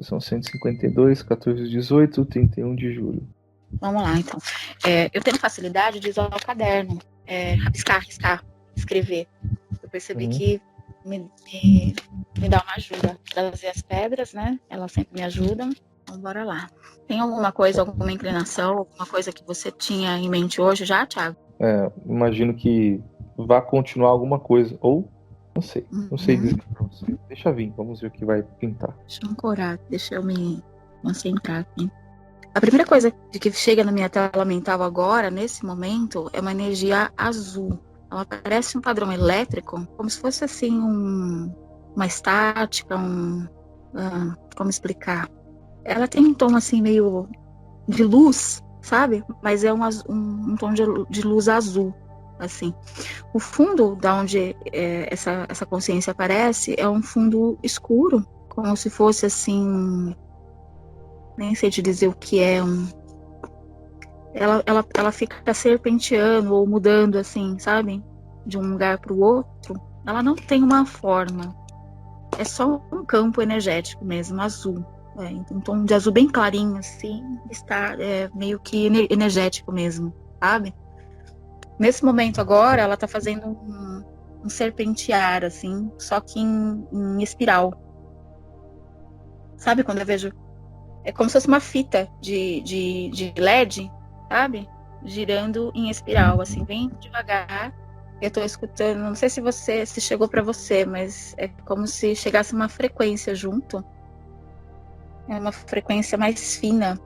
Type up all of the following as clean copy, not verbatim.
São 152, 14, 18, 31 de julho. Vamos lá, então. Eu tenho facilidade de usar o caderno, rabiscar, riscar, escrever. Eu percebi que me dá uma ajuda. Trazer as pedras, né? Elas sempre me ajudam. Então, bora lá. Tem alguma coisa, alguma inclinação, alguma coisa que você tinha em mente hoje já, Thiago? Imagino que vá continuar alguma coisa. Ou, não sei. Não sei dizer pra você. Deixa vir, vamos ver o que vai pintar. Deixa eu ancorar, deixa eu me concentrar aqui. A primeira coisa que chega na minha tela mental agora, nesse momento, é uma energia azul. Ela parece um padrão elétrico, como se fosse assim uma estática, como explicar? Ela tem um tom assim meio de luz, sabe? Mas é um tom de luz azul, assim. O fundo da onde essa consciência aparece é um fundo escuro, como se fosse assim, nem sei te dizer o que é, ela fica serpenteando ou mudando assim, sabe? De um lugar para o outro. Ela não tem uma forma. É só um campo energético mesmo, azul. Um tom de azul bem clarinho, assim, está meio que energético mesmo, sabe? Nesse momento agora, ela tá fazendo um serpentear, assim, só que em espiral. Sabe quando eu vejo? É como se fosse uma fita de LED, sabe? Girando em espiral, assim, bem devagar. Eu tô escutando, não sei se chegou para você, mas é como se chegasse uma frequência junto. É uma frequência mais fina,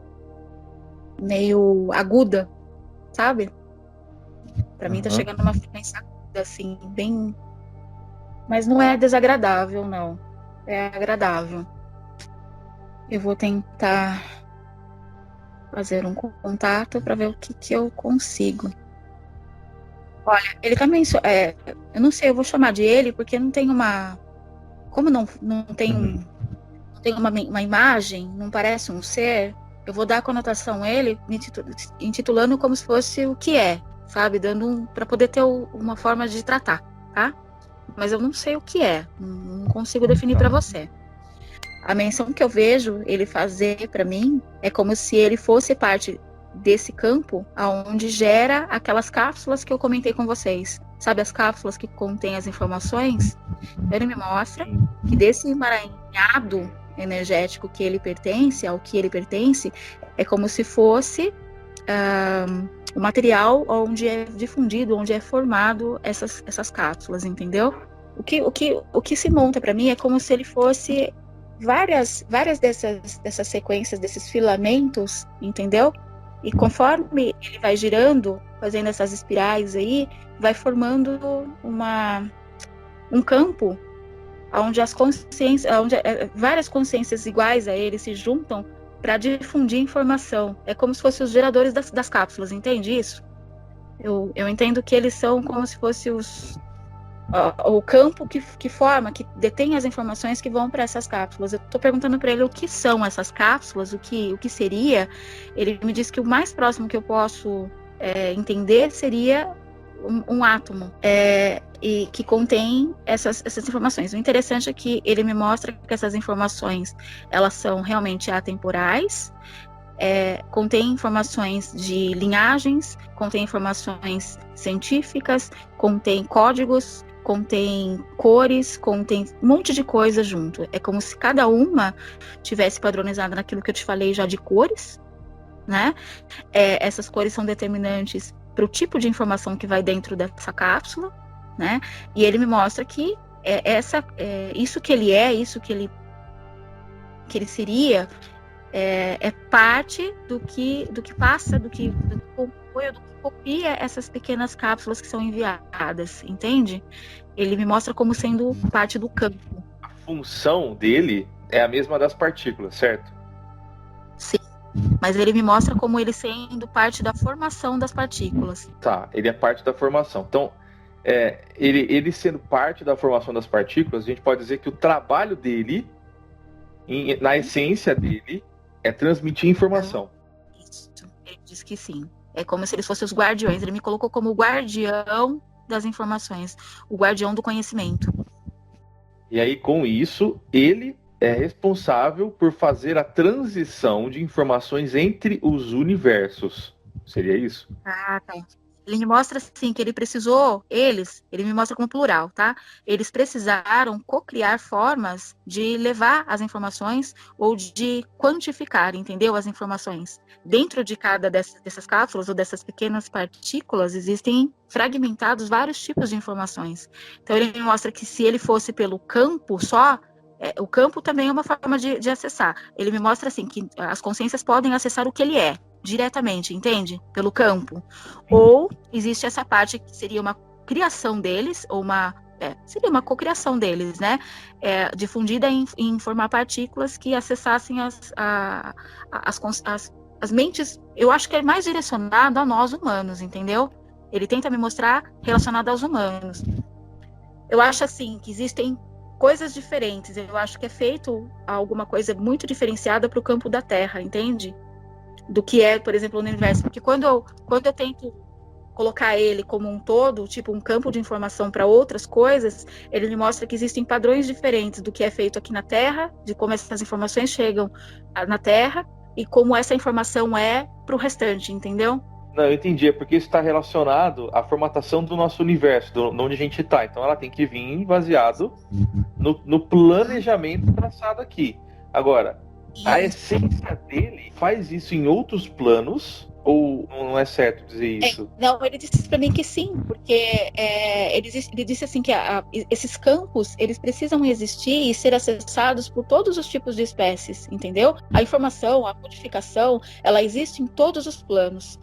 meio aguda, sabe? Para mim tá chegando uma frequência aguda, assim, bem... Mas não é desagradável, não. É agradável. Eu vou tentar fazer um contato para ver o que eu consigo. Olha, ele também... eu não sei, eu vou chamar de ele porque não tem uma... Como não tem, não tem uma imagem, não parece um ser, eu vou dar a conotação a ele, intitulando como se fosse o que é, sabe? Dando para poder ter uma forma de tratar, tá? Mas eu não sei o que é, não consigo definir para você. A menção que eu vejo ele fazer para mim é como se ele fosse parte desse campo aonde gera aquelas cápsulas que eu comentei com vocês. Sabe as cápsulas que contêm as informações? Ele me mostra que desse emaranhado energético que ele pertence, ao que ele pertence, é como se fosse o material onde é difundido, onde é formado essas cápsulas, entendeu? O que se monta para mim é como se ele fosse várias dessas sequências, desses filamentos, entendeu? E conforme ele vai girando, fazendo essas espirais aí, vai formando um campo onde as consciências, onde várias consciências iguais a ele se juntam para difundir informação. É como se fossem os geradores das cápsulas, entende isso? Eu entendo que eles são como se fosse o campo que forma, que detém as informações que vão para essas cápsulas. Eu estou perguntando para ele o que são essas cápsulas, o que seria. Ele me disse que o mais próximo que eu posso entender seria um átomo e que contém essas informações. O interessante é que ele me mostra que essas informações elas são realmente atemporais, contém informações de linhagens, contém informações científicas, contém códigos, contém cores, contém um monte de coisa junto. É como se cada uma tivesse padronizada naquilo que eu te falei já de cores, né? Essas cores são determinantes para o tipo de informação que vai dentro dessa cápsula, né? E ele me mostra que isso que ele é, isso que ele seria, é parte do que passa, do que compõe, do que copia essas pequenas cápsulas que são enviadas, entende? Ele me mostra como sendo parte do campo. A função dele é a mesma das partículas, certo? Sim, mas ele me mostra como ele sendo parte da formação das partículas. Tá, ele é parte da formação. Então, ele sendo parte da formação das partículas, a gente pode dizer que o trabalho dele, na essência dele, é transmitir informação. Isso, ele diz que sim. É como se eles fossem os guardiões. Ele me colocou como o guardião das informações, o guardião do conhecimento. E aí, com isso, ele é responsável por fazer a transição de informações entre os universos. Seria isso? Ah, tá. Ele me mostra assim que ele me mostra como plural, tá? Eles precisaram co-criar formas de levar as informações ou de quantificar, entendeu? As informações. Dentro de cada dessas cápsulas ou dessas pequenas partículas existem fragmentados vários tipos de informações. Então ele me mostra que se ele fosse pelo campo só, o campo também é uma forma de acessar. Ele me mostra assim que as consciências podem acessar o que ele é diretamente, entende? Pelo campo. Ou existe essa parte que seria uma criação deles, ou seria uma cocriação deles, né? Difundida em formar partículas que acessassem as mentes. Eu acho que é mais direcionado a nós humanos, entendeu? Ele tenta me mostrar relacionado aos humanos. Eu acho assim que existem coisas diferentes. Eu acho que é feito alguma coisa muito diferenciada para o campo da Terra, entende? Do que é, por exemplo, o universo. Porque quando eu tento colocar ele como um todo, tipo um campo de informação para outras coisas, ele me mostra que existem padrões diferentes do que é feito aqui na Terra, de como essas informações chegam na Terra e como essa informação é para o restante, entendeu? Não, eu entendi. É porque isso está relacionado à formatação do nosso universo, onde a gente está. Então ela tem que vir baseado no planejamento traçado aqui. Agora, a essência dele faz isso em outros planos, ou não é certo dizer isso? Não, ele disse para mim que sim, porque ele disse assim que esses campos, eles precisam existir e ser acessados por todos os tipos de espécies, entendeu? A informação, a codificação, ela existe em todos os planos.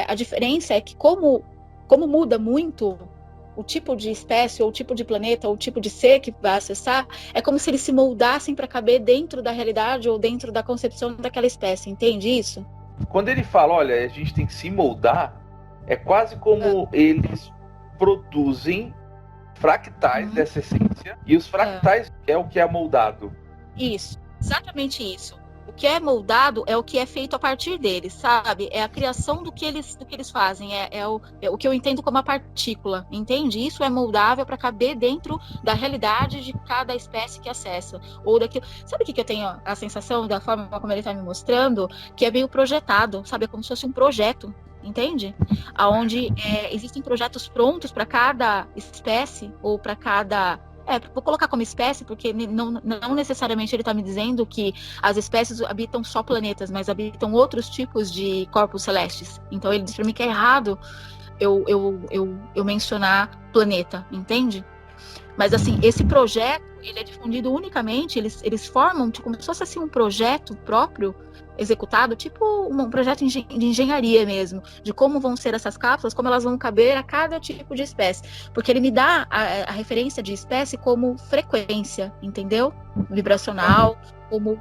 A diferença é que como muda muito o tipo de espécie, ou o tipo de planeta, ou o tipo de ser que vai acessar, é como se eles se moldassem para caber dentro da realidade ou dentro da concepção daquela espécie, entende isso? Quando ele fala, olha, a gente tem que se moldar, é quase como eles produzem fractais dessa essência, e os fractais é o que é moldado. Isso, exatamente isso. O que é moldado é o que é feito a partir deles, sabe? É a criação do que eles fazem, é o que eu entendo como a partícula, entende? Isso é moldável para caber dentro da realidade de cada espécie que acessa, ou daquilo. Sabe o que eu tenho a sensação da forma como ele está me mostrando? Que é meio projetado, sabe? É como se fosse um projeto, entende? Aonde existem projetos prontos para cada espécie ou para cada... vou colocar como espécie, porque não necessariamente ele está me dizendo que as espécies habitam só planetas, mas habitam outros tipos de corpos celestes. Então ele diz para mim que é errado eu mencionar planeta, entende? Mas assim, esse projeto, ele é difundido unicamente, eles formam tipo, como se fosse assim, um projeto próprio executado, tipo um projeto de engenharia mesmo, de como vão ser essas cápsulas, como elas vão caber a cada tipo de espécie. Porque ele me dá a referência de espécie como frequência, entendeu? Vibracional, como...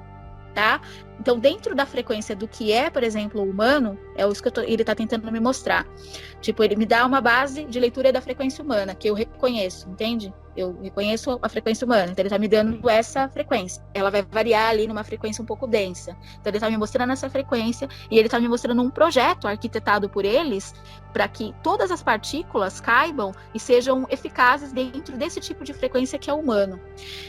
Tá? Então, dentro da frequência do que é, por exemplo, o humano, é isso que ele está tentando me mostrar. Tipo, ele me dá uma base de leitura da frequência humana, que eu reconheço, entende? Eu reconheço a frequência humana, então ele está me dando essa frequência. Ela vai variar ali numa frequência um pouco densa. Então ele está me mostrando essa frequência e ele está me mostrando um projeto arquitetado por eles para que todas as partículas caibam e sejam eficazes dentro desse tipo de frequência que é o humano.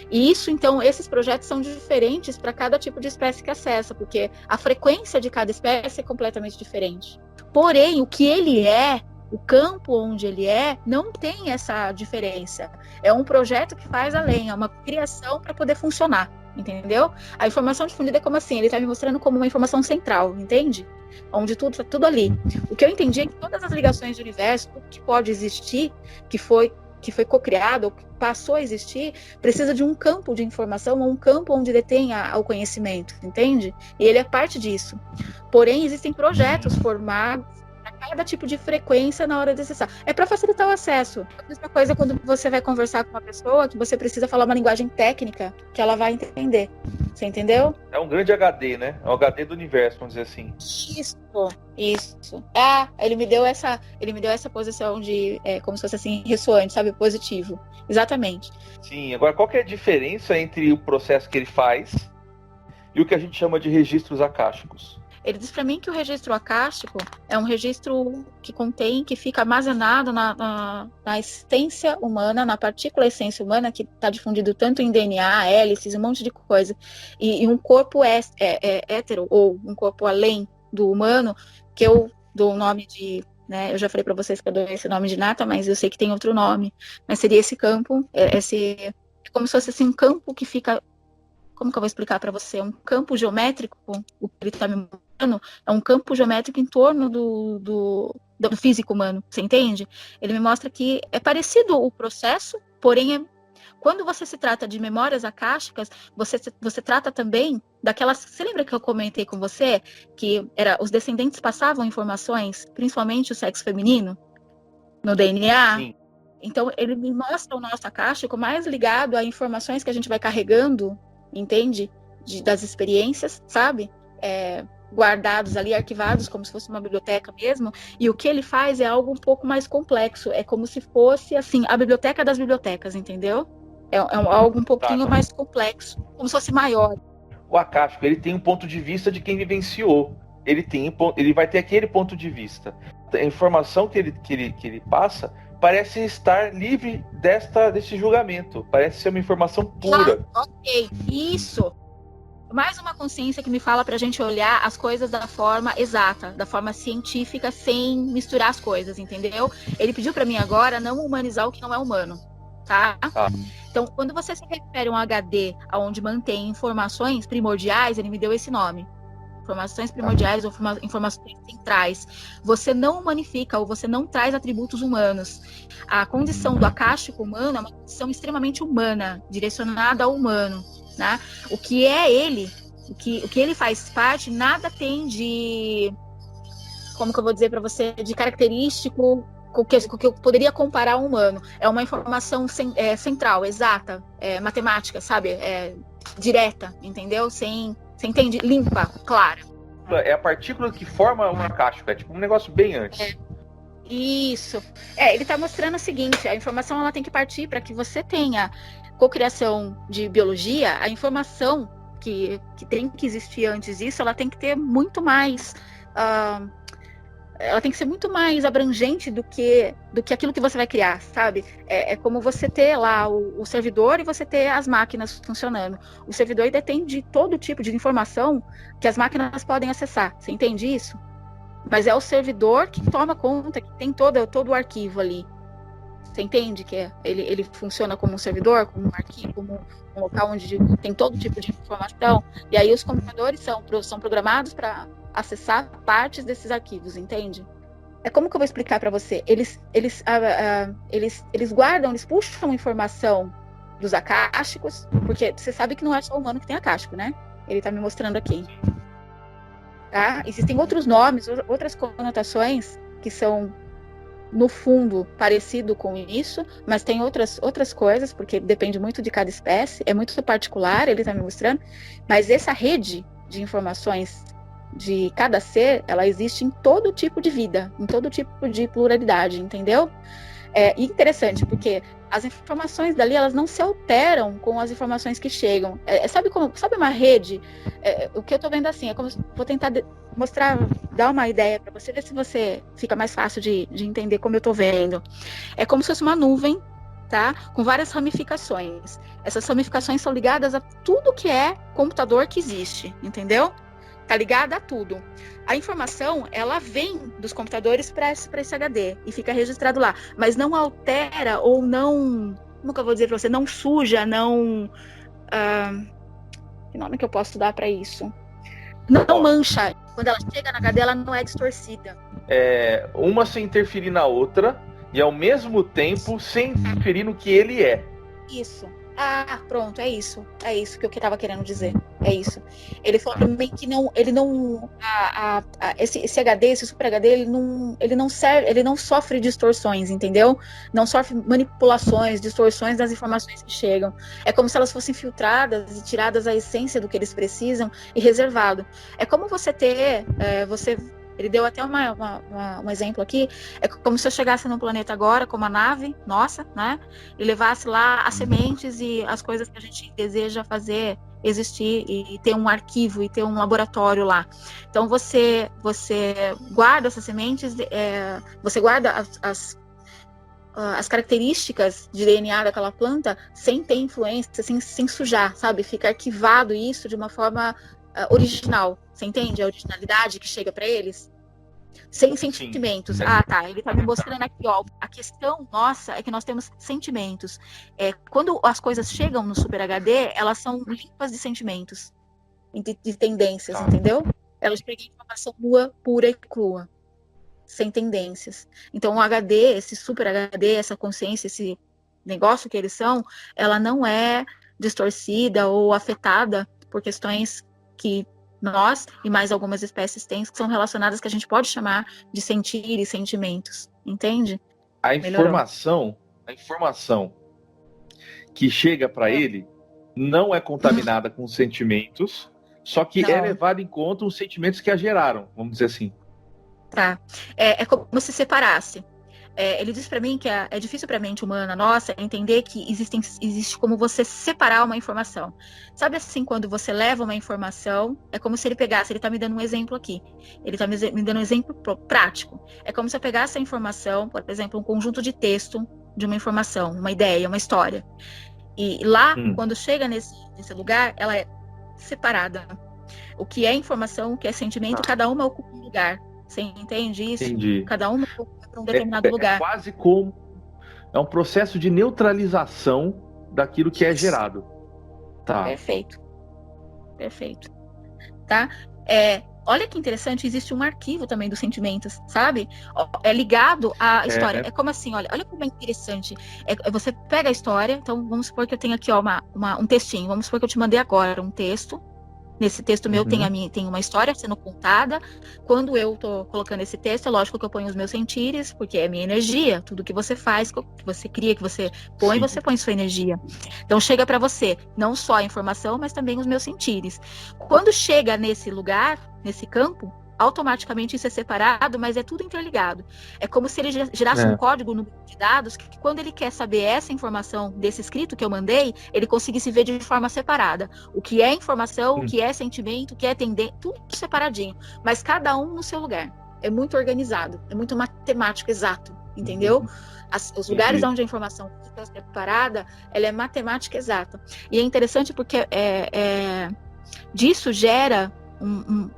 E isso, então, esses projetos são diferentes para cada tipo de espécie que acessa, porque a frequência de cada espécie é completamente diferente. Porém, o que ele é, o campo onde ele não tem essa diferença. É um projeto que faz além, é uma criação para poder funcionar, entendeu? A informação difundida é como assim, ele está me mostrando como uma informação central, entende? Onde tudo está tudo ali. O que eu entendi é que todas as ligações do universo, tudo que pode existir, que foi co-criado, ou que passou a existir, precisa de um campo de informação, ou um campo onde detenha o conhecimento, entende? E ele é parte disso. Porém, existem projetos formados para cada tipo de frequência na hora de acessar. É para facilitar o acesso. A mesma coisa quando você vai conversar com uma pessoa que você precisa falar uma linguagem técnica que ela vai entender. Você entendeu? É um grande HD, né? É um HD do universo, vamos dizer assim. Isso. Ele me deu essa posição de como se fosse assim, ressoante, sabe? Positivo. Exatamente. Sim, agora qual que é a diferença entre o processo que ele faz e o que a gente chama de registros acásticos? Ele diz para mim que o registro acástico é um registro que fica armazenado na essência humana, na partícula essência humana, que está difundido tanto em DNA, hélices, um monte de coisa. E um corpo hétero, ou um corpo além do humano, que eu dou o nome de... Né, eu já falei para vocês que eu dou esse nome de nata, mas eu sei que tem outro nome. Mas seria esse campo, como se fosse assim, um campo que fica... Como que eu vou explicar para você? Um campo geométrico, o que ele está me mostrando, é um campo geométrico em torno do físico humano, você entende? Ele me mostra que é parecido o processo, porém, quando você se trata de memórias acásticas, você trata também daquelas... Você lembra que eu comentei com você que os descendentes passavam informações, principalmente o sexo feminino, no DNA? Sim. Então, ele me mostra o nosso acástico mais ligado a informações que a gente vai carregando, entende? Das experiências, sabe? Guardados ali, arquivados, como se fosse uma biblioteca mesmo. E o que ele faz é algo um pouco mais complexo. É como se fosse, assim, a biblioteca das bibliotecas, entendeu? É algo um pouquinho mais complexo, como se fosse maior. O acástico, ele tem um ponto de vista de quem vivenciou. Ele vai ter aquele ponto de vista. A informação que ele passa parece estar livre desse julgamento. Parece ser uma informação pura. Ok, isso. Mais uma consciência que me fala pra gente olhar as coisas da forma exata, da forma científica, sem misturar as coisas, entendeu? Ele pediu pra mim agora não humanizar o que não é humano, tá? Então, quando você se refere a um HD onde mantém informações primordiais, ele me deu esse nome. Informações primordiais ou informações centrais. Você não humanifica ou você não traz atributos humanos. A condição do acástico humano é uma condição extremamente humana, direcionada ao humano, né? O que é ele, o que ele faz parte, nada tem de... Como que eu vou dizer para você? De característico com o que eu poderia comparar ao humano. É uma informação central, exata, matemática, sabe? Direta, entendeu? Você entende? Limpa, clara. É a partícula que forma um acástico, é tipo um negócio bem antes. Isso. Ele está mostrando o seguinte, a informação ela tem que partir para que você tenha cocriação de biologia, a informação que tem que existir antes disso, ela tem que ter muito mais... ela tem que ser muito mais abrangente do que aquilo que você vai criar, sabe? É como você ter lá o servidor e você ter as máquinas funcionando. O servidor detém de todo tipo de informação que as máquinas podem acessar. Você entende isso? Mas é o servidor que toma conta, que tem todo o arquivo ali. Você entende que ele funciona como um servidor, como um arquivo, como um local onde tem todo tipo de informação? E aí os computadores são programados para acessar partes desses arquivos, entende? É como que eu vou explicar para você? Eles guardam, eles puxam informação dos acásticos, porque você sabe que não é só o humano que tem acástico, né? Ele está me mostrando aqui. Tá? Existem outros nomes, outras conotações que são, no fundo, parecido com isso, mas tem outras coisas, porque depende muito de cada espécie, é muito particular, ele está me mostrando, mas essa rede de informações de cada ser, ela existe em todo tipo de vida, em todo tipo de pluralidade, entendeu? Interessante, porque as informações dali, elas não se alteram com as informações que chegam. Sabe uma rede? O que eu tô vendo assim, vou tentar mostrar, dar uma ideia para você, ver se você fica mais fácil de entender como eu tô vendo. É como se fosse uma nuvem, tá? Com várias ramificações. Essas ramificações são ligadas a tudo que é computador que existe, entendeu? Tá ligada a tudo. A informação, ela vem dos computadores para esse HD e fica registrado lá, mas não altera ou não, como que eu vou dizer para você, não suja, não... que nome que eu posso dar para isso? Não mancha. Quando ela chega na HD, ela não é distorcida. Uma sem interferir na outra e ao mesmo tempo sem interferir no que ele é. Isso. Pronto, é isso que eu estava querendo dizer, é isso. Ele falou para mim que esse HD, esse Super HD, ele não sofre distorções, entendeu? Não sofre manipulações, distorções das informações que chegam. É como se elas fossem filtradas e tiradas a essência do que eles precisam e reservado. É como você ter, ele deu até um exemplo aqui, é como se eu chegasse num planeta agora com uma nave nossa, né, e levasse lá as sementes e as coisas que a gente deseja fazer existir e ter um arquivo e ter um laboratório lá. Então você guarda essas sementes, você guarda as características de DNA daquela planta sem ter influência, sem sujar, sabe? Fica arquivado isso de uma forma original. Você entende a originalidade que chega para eles? Sem sentimentos. Sim. Ah, tá. Ele tá me mostrando aqui, ó. A questão nossa é que nós temos sentimentos. Quando as coisas chegam no Super HD, elas são limpas de sentimentos, de tendências, entendeu? Elas pegam informação nua, pura e crua, sem tendências. Então, o HD, esse Super HD, essa consciência, esse negócio que eles são, ela não é distorcida ou afetada por questões que nós e mais algumas espécies têm, que são relacionadas, que a gente pode chamar de sentir e sentimentos, entende? A informação que chega para ele não é contaminada com sentimentos, só que é levado em conta os sentimentos que a geraram, vamos dizer assim. Tá. É como se separasse. Ele diz para mim que é difícil para a mente humana nossa entender que existe como você separar uma informação. Sabe assim, quando você leva uma informação, é como se ele pegasse, ele está me dando um exemplo aqui, ele está me dando um exemplo prático. É como se eu pegasse a informação, por exemplo, um conjunto de texto de uma informação, uma ideia, uma história. E lá, quando chega nesse lugar, ela é separada. O que é informação, o que é sentimento, cada uma ocupa um lugar. Você entende isso? Entendi. Cada uma para um determinado lugar. É quase como um processo de neutralização daquilo que é gerado. Tá. Perfeito. Tá? Olha que interessante, existe um arquivo também dos sentimentos, sabe? É ligado à história. É como assim, olha como é interessante. Você pega a história, então vamos supor que eu tenho aqui um textinho. Vamos supor que eu te mandei agora um texto. Nesse texto meu tem uma história sendo contada. Quando eu tô colocando esse texto, é lógico que eu ponho os meus sentires, porque é minha energia. Tudo que você faz, que você cria, que você põe, você põe sua energia. Então chega para você não só a informação, mas também os meus sentires. Quando chega nesse lugar, nesse campo, automaticamente isso é separado, mas é tudo interligado. É como se ele gerasse um código no banco de dados que quando ele quer saber essa informação desse escrito que eu mandei, ele conseguisse ver de forma separada. O que é informação, o que é sentimento, o que é tendência, tudo separadinho. Mas cada um no seu lugar. É muito organizado, é muito matemático exato, entendeu? Os lugares onde a informação fica separada, ela é matemática exata. E é interessante porque disso gera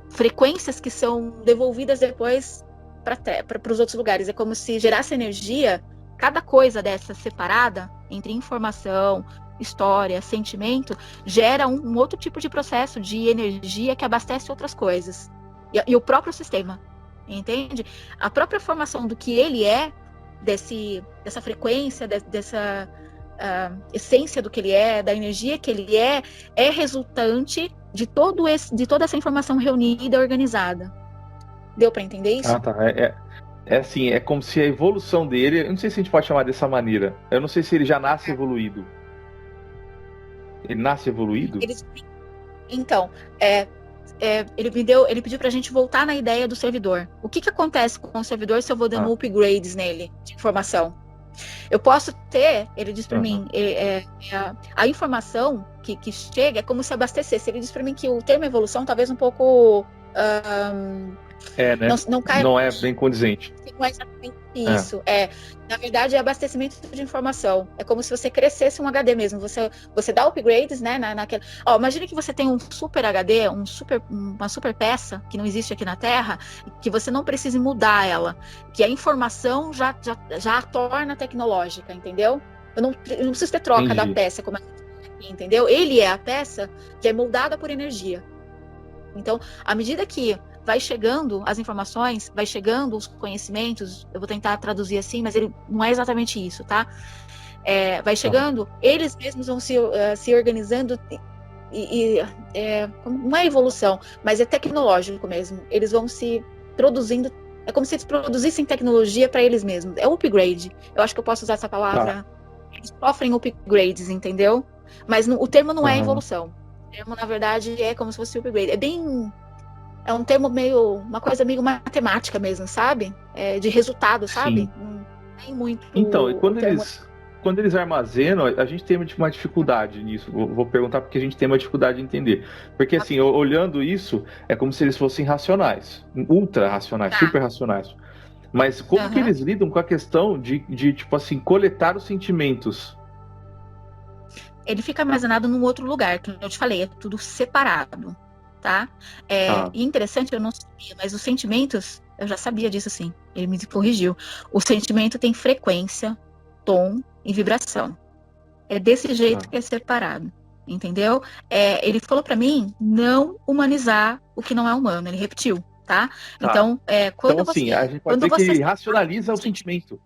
frequências que são devolvidas depois para os outros lugares. É como se gerasse energia, cada coisa dessa separada, entre informação, história, sentimento, gera um outro tipo de processo de energia que abastece outras coisas. E o próprio sistema, entende? A própria formação do que ele é, dessa frequência, dessa essência do que ele é, da energia que ele é resultante de toda essa informação reunida e organizada. Deu para entender isso? Ah, tá. Assim, é como se a evolução dele, eu não sei se a gente pode chamar dessa maneira. Eu não sei se ele já nasce evoluído. Ele nasce evoluído? Então, ele pediu pra gente voltar na ideia do servidor. O que acontece com o servidor se eu vou dando upgrades nele de informação? Eu posso ter, ele diz para mim, a informação que chega é como se abastecesse. Ele diz para mim que o termo evolução talvez um pouco né? Não é bem condizente. Não é exatamente isso. Na verdade, é abastecimento de informação. É como se você crescesse um HD mesmo. Você dá upgrades, né? Imagina que você tem um super HD, uma super peça que não existe aqui na Terra, que você não precisa mudar ela, que a informação já a torna tecnológica, entendeu? Eu não preciso ter troca da peça, como aqui, entendeu? Ele é a peça que é moldada por energia. Então, à medida que vai chegando as informações, vai chegando os conhecimentos, eu vou tentar traduzir assim, mas ele não é exatamente isso, tá? Vai chegando, eles mesmos vão se organizando não é evolução, mas é tecnológico mesmo. Eles vão se produzindo, é como se eles produzissem tecnologia para eles mesmos. É upgrade. Eu acho que eu posso usar essa palavra. Eles sofrem upgrades, entendeu? Mas o termo não é evolução. O termo, na verdade, é como se fosse upgrade. É um termo uma coisa meio matemática mesmo, sabe? De resultado, sabe? Não tem muito. Então, e quando eles armazenam, a gente tem uma dificuldade nisso. Vou perguntar porque a gente tem uma dificuldade de entender. Porque, assim, olhando isso, é como se eles fossem racionais, ultra racionais, super racionais. Mas como que eles lidam com a questão de, tipo assim, coletar os sentimentos? Ele fica armazenado num outro lugar, que eu te falei, é tudo separado, tá? E interessante, eu não sabia, mas os sentimentos, eu já sabia disso, sim. Ele me corrigiu. O sentimento tem frequência, tom e vibração. É desse jeito que é separado, entendeu? Ele falou pra mim não humanizar o que não é humano, ele repetiu, tá? Então, quando então, assim, você... a gente pode dizer que ele racionaliza o sentimento.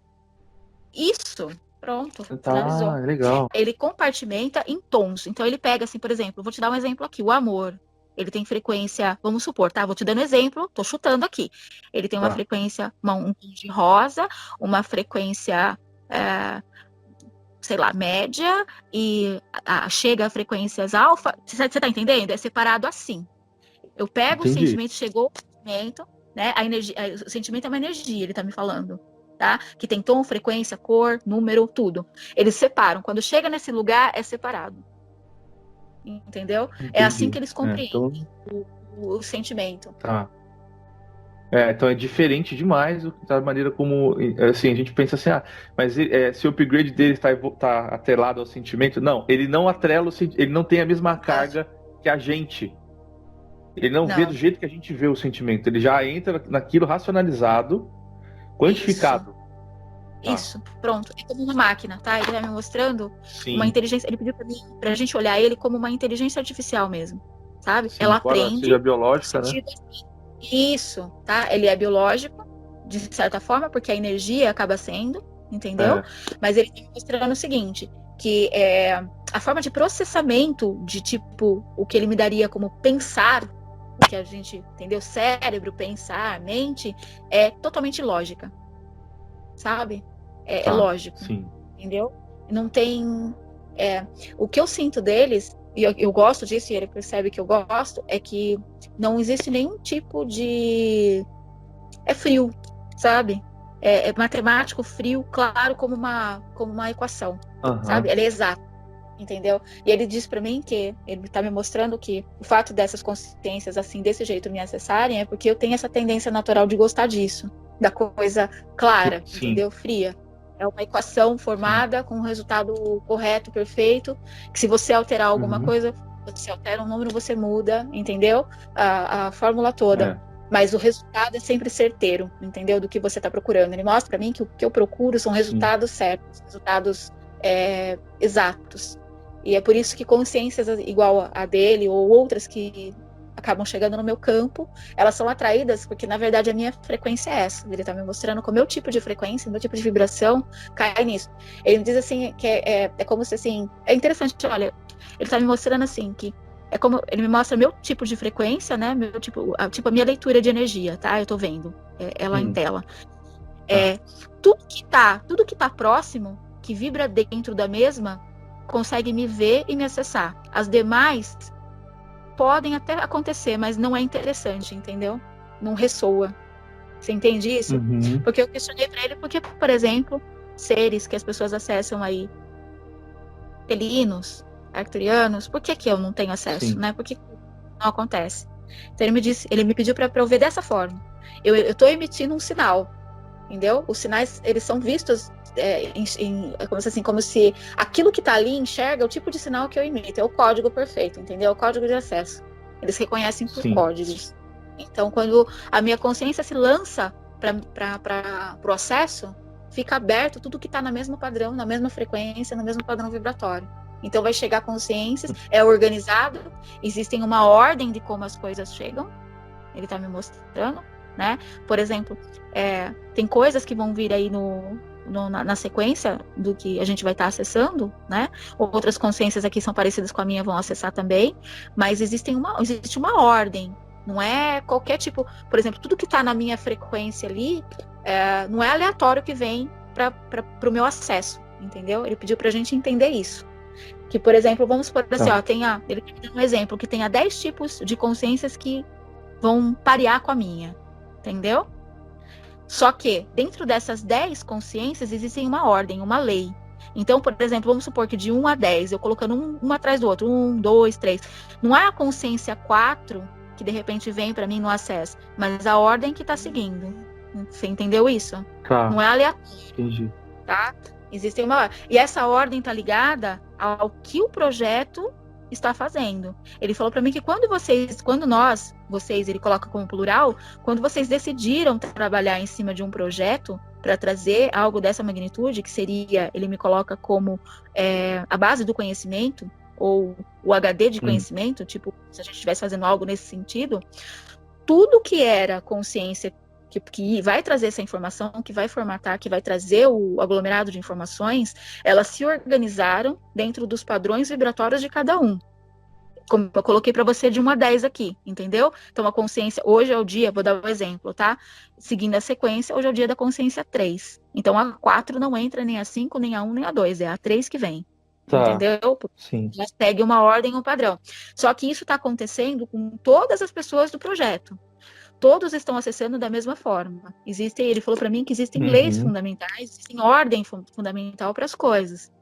Isso, pronto, Tá, finalizou. legal. Ele compartimenta em tons. Então ele pega assim, por exemplo, vou te dar um exemplo aqui, o amor. Ele tem frequência, vamos supor, tá? Vou te dando exemplo, tô chutando aqui. Ele tem uma frequência, um tom de rosa, uma frequência, sei lá, média, e chega a frequências alfa. Você tá entendendo? É separado assim. Eu pego o sentimento, chegou o sentimento, né? A energia, o sentimento é uma energia, ele tá me falando. Tá? Que tem tom, frequência, cor, número, tudo. Eles separam. Quando chega nesse lugar, é separado. Entendeu? Entendi. É assim que eles compreendem o sentimento. Tá. Então é diferente demais da maneira como, assim, a gente pensa assim, mas se o upgrade dele tá atrelado ao sentimento, não, ele não atrela, ele não tem a mesma carga que a gente. Ele não vê do jeito que a gente vê o sentimento, ele já entra naquilo racionalizado, quantificado. Isso, pronto. É como uma máquina, tá? Ele vai me mostrando uma inteligência. Ele pediu pra gente olhar ele como uma inteligência artificial mesmo, sabe? Ela aprende. Seja biológica, né? Isso, tá? Ele é biológico, de certa forma, porque a energia acaba sendo, entendeu? Mas ele tá me mostrando o seguinte, que a forma de processamento de tipo, o que ele me daria como pensar, o que a gente, entendeu? Cérebro, pensar, mente, é totalmente lógica. Sabe? É lógico. Sim. Entendeu? Não tem... o que eu sinto deles, e eu gosto disso, e ele percebe que eu gosto, é que não existe nenhum tipo de... É frio, sabe? É matemático, frio, claro, como uma equação. Sabe? Ele é exato. Entendeu? E ele diz pra mim que ele tá me mostrando que o fato dessas consciências assim, desse jeito me acessarem é porque eu tenho essa tendência natural de gostar disso, da coisa clara, entendeu? Fria. É uma equação formada com um resultado correto, perfeito, que se você alterar alguma coisa, você altera um número, você muda, entendeu? A fórmula toda. Mas o resultado é sempre certeiro, entendeu? Do que você está procurando. Ele mostra pra mim que o que eu procuro são resultados certos, resultados exatos. E é por isso que consciências igual a dele ou outras que acabam chegando no meu campo, elas são atraídas porque, na verdade, a minha frequência é essa. Ele está me mostrando que o meu tipo de frequência, meu tipo de vibração cai nisso. Ele me diz assim, que é como se, assim... É interessante, olha, ele está me mostrando assim, que é como... Ele me mostra meu tipo de frequência, né? Meu tipo, a minha leitura de energia, tá? Eu tô vendo ela em tela. Tudo que tá próximo, que vibra dentro da mesma, consegue me ver e me acessar. As demais podem até acontecer, mas não é interessante, entendeu? Não ressoa. Você entende isso? Porque eu questionei pra ele porque, por exemplo, seres que as pessoas acessam aí, felinos, arcturianos, por que eu não tenho acesso, né? Por que não acontece? Então ele me pediu pra eu ver dessa forma. Eu tô emitindo um sinal, entendeu? Os sinais, eles são vistos como se aquilo que está ali enxerga o tipo de sinal que eu emito, é o código perfeito, entendeu? O código de acesso. Eles reconhecem por códigos. Então, quando a minha consciência se lança para o acesso, fica aberto tudo que está no mesmo padrão, na mesma frequência, no mesmo padrão vibratório. Então, vai chegar consciências, é organizado, existem uma ordem de como as coisas chegam, ele está me mostrando, né? Por exemplo, tem coisas que vão vir aí na sequência do que a gente vai estar acessando, né? Outras consciências aqui são parecidas com a minha, vão acessar também, mas existe uma ordem, não é qualquer tipo, por exemplo, tudo que está na minha frequência ali, não é aleatório que vem para o meu acesso, entendeu? Ele pediu para a gente entender isso. Que, por exemplo, vamos supor assim, ele tem um exemplo, que tenha 10 tipos de consciências que vão parear com a minha, entendeu? Só que, dentro dessas 10 consciências, existem uma ordem, uma lei. Então, por exemplo, vamos supor que de 1 a 10, eu colocando um atrás do outro, 1, 2, 3. Não é a consciência 4 que de repente vem para mim no acesso, mas a ordem que está seguindo. Você entendeu isso? Tá. Não é aleatório. Entendi. Tá? Existe uma ordem. E essa ordem está ligada ao que o projeto está fazendo. Ele falou para mim que quando nós, ele coloca como plural, quando vocês decidiram trabalhar em cima de um projeto para trazer algo dessa magnitude, que seria, ele me coloca como a base do conhecimento, ou o HD de conhecimento, tipo, se a gente estivesse fazendo algo nesse sentido, tudo que era consciência que vai trazer essa informação, que vai formatar, que vai trazer o aglomerado de informações, elas se organizaram dentro dos padrões vibratórios de cada um. Como eu coloquei para você de 1 a 10 aqui, entendeu? Então a consciência, hoje é o dia, vou dar um exemplo, tá? Seguindo a sequência, hoje é o dia da consciência 3. Então a 4 não entra nem a 5, nem a 1, nem a 2, é a 3 que vem. Tá. Entendeu? Sim. Já segue uma ordem, um padrão. Só que isso está acontecendo com todas as pessoas do projeto. Todos estão acessando da mesma forma. Ele falou para mim que existem leis fundamentais, existem ordem fundamental para as coisas.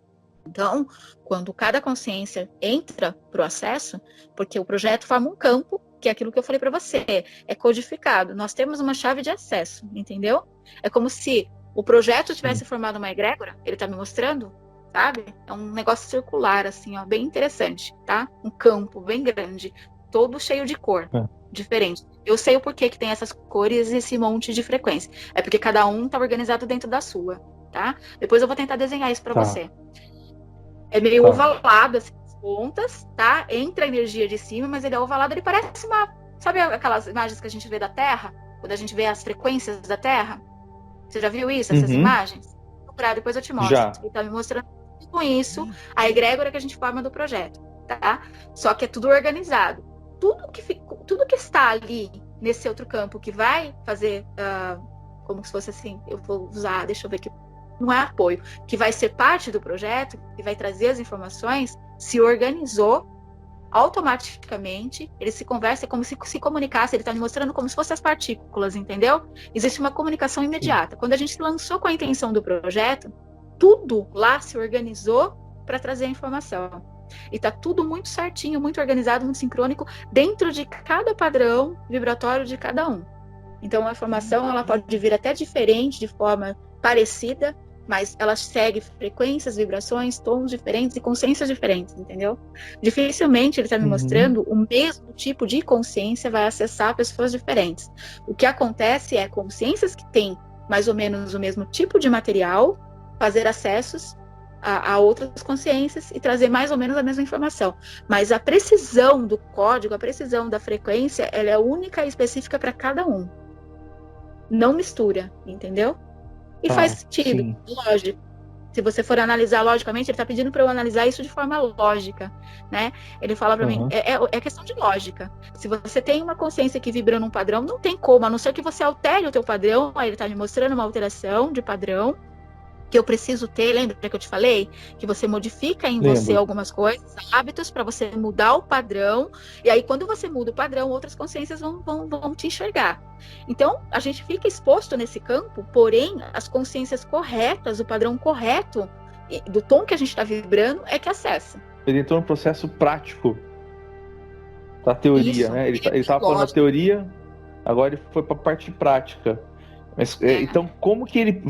Então, quando cada consciência entra para o acesso, porque o projeto forma um campo, que é aquilo que eu falei para você, é codificado. Nós temos uma chave de acesso, entendeu? É como se o projeto tivesse formado uma egrégora, ele está me mostrando, sabe? É um negócio circular, assim, ó, bem interessante, tá? Um campo bem grande, todo cheio de cor, diferente. Eu sei o porquê que tem essas cores e esse monte de frequência. É porque cada um tá organizado dentro da sua, tá? Depois eu vou tentar desenhar isso para você. É meio ovalado, assim, as pontas, tá? Entra a energia de cima, mas ele é ovalado, ele parece uma... Sabe aquelas imagens que a gente vê da Terra? Quando a gente vê as frequências da Terra? Você já viu isso, essas imagens? Depois eu te mostro. Já. Ele tá me mostrando com isso a egrégora que a gente forma do projeto, tá? Só que é tudo organizado. Tudo que está ali nesse outro campo que vai fazer, como se fosse assim, eu vou usar, deixa eu ver aqui, não é apoio, que vai ser parte do projeto, que vai trazer as informações, se organizou automaticamente, ele se conversa, é como se comunicasse, ele está me mostrando como se fossem as partículas, entendeu? Existe uma comunicação imediata. Quando a gente lançou com a intenção do projeto, tudo lá se organizou para trazer a informação. E tá tudo muito certinho, muito organizado, muito sincrônico, dentro de cada padrão vibratório de cada um. Então a informação ela pode vir até diferente, de forma parecida, mas ela segue frequências, vibrações, tons diferentes e consciências diferentes, entendeu? Dificilmente ele está me mostrando o mesmo tipo de consciência vai acessar pessoas diferentes. O que acontece é consciências que têm mais ou menos o mesmo tipo de material, fazer acessos a outras consciências e trazer mais ou menos a mesma informação. Mas a precisão do código, a precisão da frequência, ela é única e específica para cada um. Não mistura, entendeu? E faz sentido, lógico. Se você for analisar logicamente, ele está pedindo para eu analisar isso de forma lógica, né? Ele fala para mim, é questão de lógica. Se você tem uma consciência que vibra num padrão, não tem como, a não ser que você altere o teu padrão, aí ele está me mostrando uma alteração de padrão, que eu preciso ter, lembra que eu te falei? Que você modifica em você algumas coisas, hábitos, para você mudar o padrão, e aí quando você muda o padrão, outras consciências vão te enxergar. Então, a gente fica exposto nesse campo, porém, as consciências corretas, o padrão correto, do tom que a gente está vibrando, é que acessa. Ele entrou no processo prático da teoria, né? Ele estava falando da teoria, agora ele foi para a parte prática. Mas, então, como que ele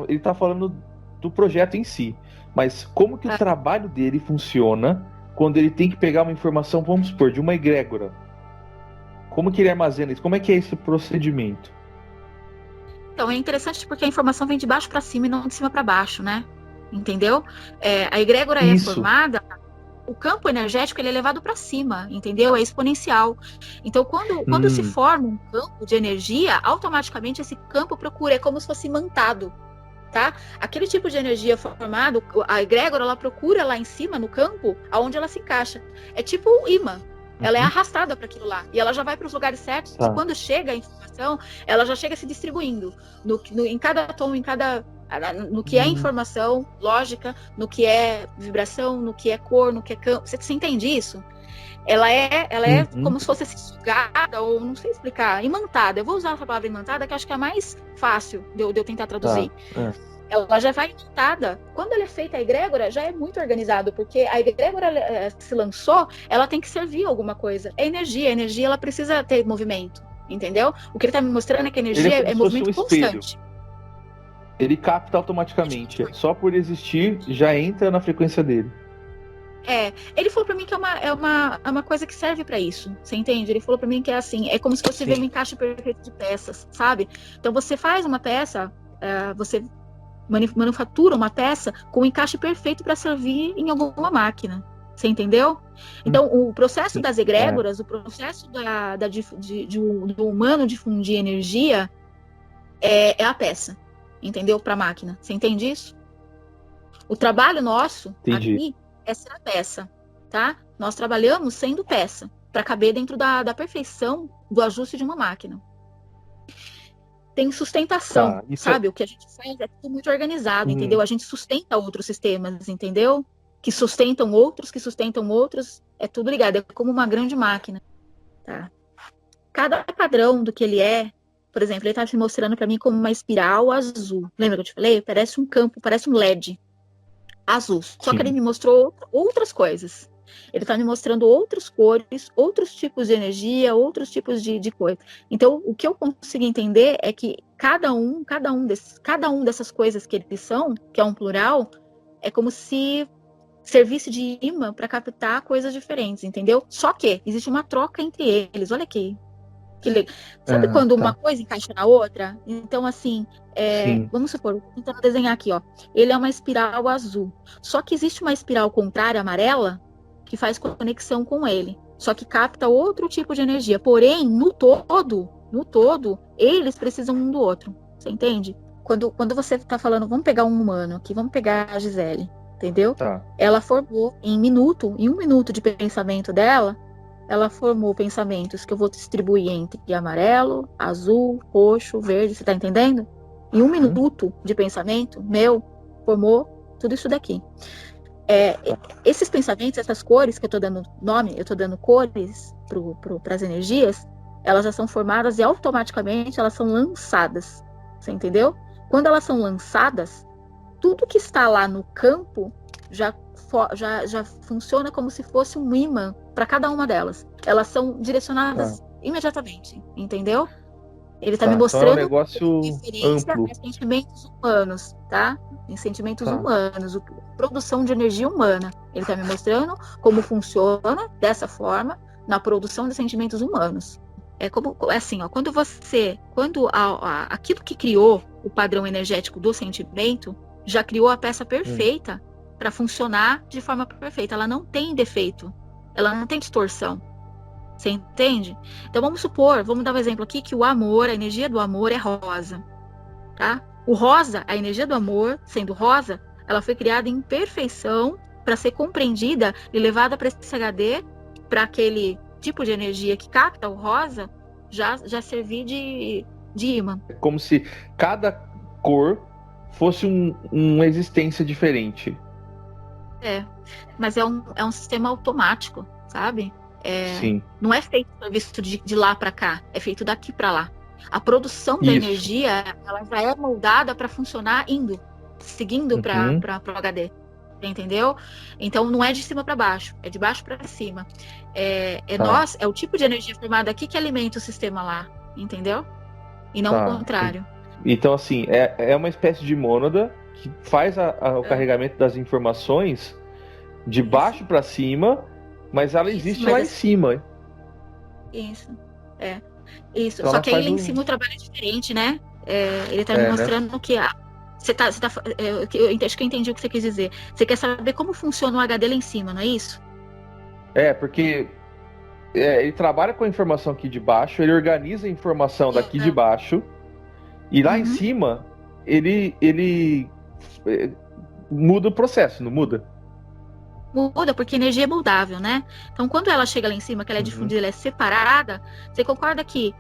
está falando do projeto em si, mas como que o trabalho dele funciona quando ele tem que pegar uma informação, vamos supor, de uma egrégora? Como que ele armazena isso? Como é que é esse procedimento? Então, é interessante porque a informação vem de baixo para cima e não de cima para baixo, né? Entendeu? A egrégora é formada... O campo energético ele é levado para cima, entendeu? É exponencial. Então, quando se forma um campo de energia, automaticamente esse campo procura, é como se fosse imantado, tá? Aquele tipo de energia formado, a egrégora, ela procura lá em cima, no campo, aonde ela se encaixa. É tipo o imã. Ela é arrastada para aquilo lá. E ela já vai para os lugares certos. E quando chega a informação, ela já chega se distribuindo. Em cada tom, no que é informação lógica, no que é vibração, no que é cor, no que é campo. Você entende isso? Ela é como se fosse assim, sugada, ou não sei explicar, imantada. Eu vou usar essa palavra imantada, que eu acho que é a mais fácil de eu tentar traduzir. ela já vai montada. Quando ela é feita a egrégora, já é muito organizado, porque a egrégora se lançou, ela tem que servir alguma coisa. É energia, a energia ela precisa ter movimento, entendeu? O que ele está me mostrando é que a energia Ele é como é se fosse movimento um espelho. constante. Ele capta automaticamente. Só por existir, já entra na frequência dele. Ele falou pra mim que é uma coisa que serve pra isso, você entende? Ele falou pra mim que é assim, é como se você vê um encaixe perfeito de peças, sabe? Então você faz uma peça, você manufatura uma peça com um encaixe perfeito para servir em alguma máquina, você entendeu? Então o processo das egrégoras, o processo do humano difundir energia é a peça, entendeu? Pra máquina, você entende isso? O trabalho nosso aqui é ser a peça, tá? Nós trabalhamos sendo peça, para caber dentro da perfeição do ajuste de uma máquina. Tem sustentação, sabe? O que a gente faz é tudo muito organizado, entendeu? A gente sustenta outros sistemas, entendeu? Que sustentam outros, é tudo ligado, é como uma grande máquina, tá? Cada padrão do que ele é, por exemplo, ele tá me mostrando para mim como uma espiral azul. Lembra que eu te falei? Parece um campo, parece um LED. Azul. Só que ele me mostrou outras coisas. Ele está me mostrando outras cores, outros tipos de energia, outros tipos de coisa. Então, o que eu consigo entender é que cada um dessas coisas que eles são, que é um plural, é como se servisse de imã para captar coisas diferentes, entendeu? Só que existe uma troca entre eles. Olha aqui. Que legal. Sabe quando uma coisa encaixa na outra? Então, assim, vamos supor, vou tentar desenhar aqui, ó. Ele é uma espiral azul. Só que existe uma espiral contrária, amarela, que faz conexão com ele. Só que capta outro tipo de energia. Porém, no todo, eles precisam um do outro. Você entende? Quando você tá falando, vamos pegar um humano aqui, vamos pegar a Gisele, entendeu? Ela formou em um minuto de pensamento dela, ela formou pensamentos que eu vou distribuir entre amarelo, azul, roxo, verde, você tá entendendo? Em um minuto de pensamento meu, formou tudo isso daqui. Esses pensamentos, essas cores que eu tô dando nome, eu tô dando cores para as energias, elas já são formadas e automaticamente elas são lançadas, você entendeu? Quando elas são lançadas, tudo que está lá no campo já funciona como se fosse um imã para cada uma delas. Elas são direcionadas imediatamente, entendeu? Ele está me mostrando então é um negócio amplo. Em sentimentos humanos, tá? Em sentimentos humanos, produção de energia humana. Ele está me mostrando como funciona dessa forma na produção de sentimentos humanos. É assim, ó, quando aquilo que criou o padrão energético do sentimento já criou a peça perfeita para funcionar de forma perfeita. Ela não tem defeito, ela não tem distorção. Você entende? Então vamos dar um exemplo aqui que o amor, a energia do amor é rosa, tá? O rosa, a energia do amor, sendo rosa, ela foi criada em perfeição para ser compreendida e levada para esse HD, para aquele tipo de energia que capta o rosa, já servir de imã. É como se cada cor fosse uma existência diferente. Mas é um sistema automático, sabe? Sim. Não é feito visto de lá para cá, é feito daqui para lá. A produção da energia, ela já é moldada para funcionar seguindo para o HD, entendeu? Então não é de cima para baixo, é de baixo para cima. É o tipo de energia formada aqui que alimenta o sistema lá, entendeu? E não o contrário. Então assim, é uma espécie de mônada que faz o carregamento das informações de baixo para cima, mas ela existe lá em cima. Isso. Então só que aí lá em cima o trabalho é diferente, né? Ele tá me mostrando que acho que eu entendi o que você quis dizer. Você quer saber como funciona o HD lá em cima, não é isso? Porque ele trabalha com a informação aqui de baixo, ele organiza a informação daqui de baixo, e lá em cima ele muda o processo, não muda? Muda, porque energia é moldável, né? Então, quando ela chega lá em cima, que ela é difundida, ela é separada, você concorda que,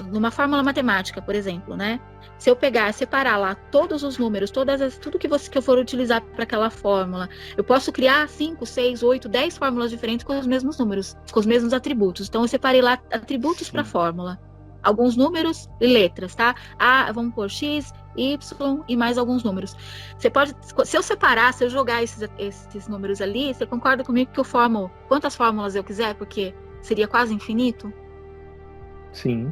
numa fórmula matemática, por exemplo, né? Se eu separar lá todos os números, tudo que eu for utilizar para aquela fórmula, eu posso criar 5, 6, 8, 10 fórmulas diferentes com os mesmos números, com os mesmos atributos. Então, eu separei lá atributos para a fórmula. Alguns números e letras, tá? Vamos pôr X, Y e mais alguns números. Você pode, se eu separar, se eu jogar esses números ali, você concorda comigo que eu formo quantas fórmulas eu quiser, porque seria quase infinito? Sim.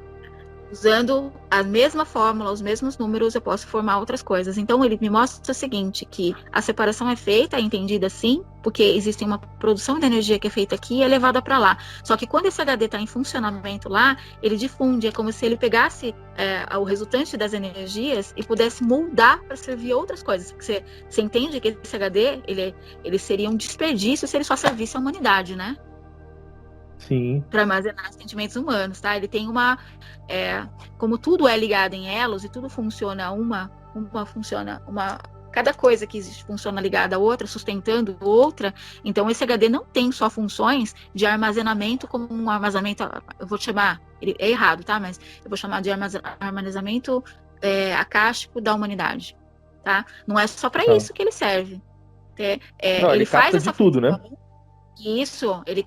Usando a mesma fórmula, os mesmos números, eu posso formar outras coisas. Então, ele me mostra o seguinte, que a separação é feita, é entendida assim, porque existe uma produção de energia que é feita aqui e é levada para lá. Só que quando esse HD está em funcionamento lá, ele difunde, é como se ele pegasse o resultante das energias e pudesse moldar para servir outras coisas. Porque você entende que esse HD, ele seria um desperdício se ele só servisse à humanidade, né? Sim. Para armazenar sentimentos humanos, tá? Ele tem como tudo é ligado em elos e tudo funciona cada coisa que existe funciona ligada a outra, sustentando outra. Então esse HD não tem só funções de armazenamento como um armazenamento, eu vou chamar, ele é errado, tá? Mas eu vou chamar de armazenamento acástico da humanidade, tá? Não é só para isso que ele serve. Não, ele faz capta essa de tudo, função, né? Isso, ele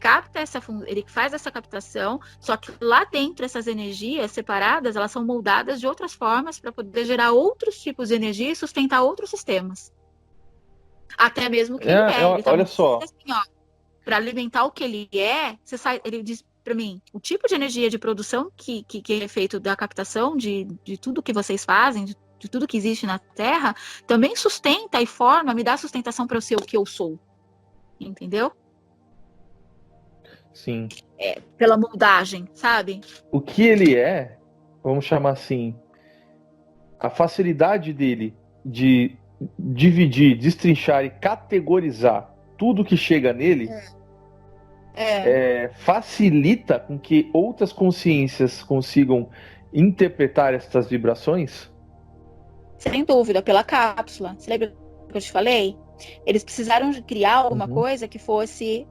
faz essa captação, só que lá dentro essas energias separadas, elas são moldadas de outras formas para poder gerar outros tipos de energia e sustentar outros sistemas. Até mesmo que olha só. Assim, para alimentar o que ele ele diz para mim, o tipo de energia de produção que é feito da captação de tudo que vocês fazem, de tudo que existe na Terra, também sustenta e forma, me dá sustentação para eu ser o que eu sou. Entendeu? Sim. Pela moldagem, sabe? O que ele vamos chamar assim, a facilidade dele de dividir, destrinchar e categorizar tudo que chega nele facilita com que outras consciências consigam interpretar essas vibrações? Sem dúvida, pela cápsula. Você lembra que eu te falei? Eles precisaram de criar alguma coisa que fosse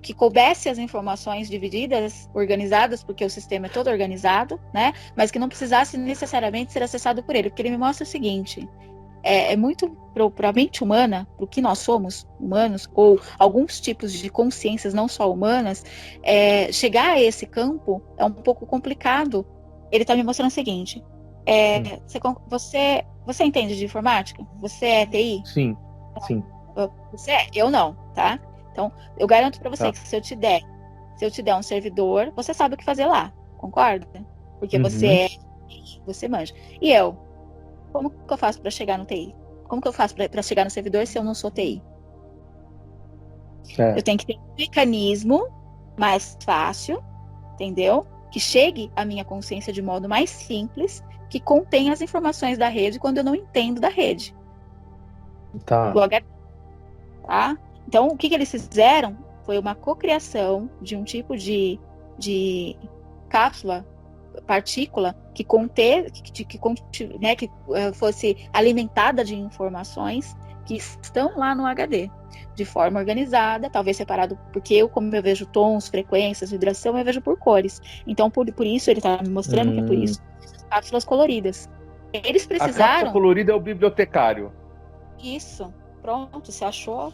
que coubesse as informações divididas, organizadas, porque o sistema é todo organizado, né? Mas que não precisasse necessariamente ser acessado por ele, porque ele me mostra o seguinte: é muito para a mente humana, para o que nós somos humanos, ou alguns tipos de consciências não só humanas, chegar a esse campo é um pouco complicado. Ele está me mostrando o seguinte: você entende de informática? Você é TI? Sim. Você é? Eu não, tá? Então, eu garanto para você que se eu te der um servidor, você sabe o que fazer lá, concorda? Porque você manja. E eu? Como que eu faço para chegar no TI? Como que eu faço para chegar no servidor se eu não sou TI? Eu tenho que ter um mecanismo mais fácil, entendeu? Que chegue à minha consciência de modo mais simples, que contém as informações da rede quando eu não entendo da rede. Tá. Tá? Então, o que eles fizeram foi uma cocriação de um tipo de cápsula, partícula, que fosse alimentada de informações que estão lá no HD, de forma organizada, talvez separado, porque como eu vejo tons, frequências, vibração, eu vejo por cores. Então, por isso, ele está me mostrando que é por isso essas cápsulas coloridas. Eles precisaram... A cápsula colorida é o bibliotecário. Isso. Pronto, você achou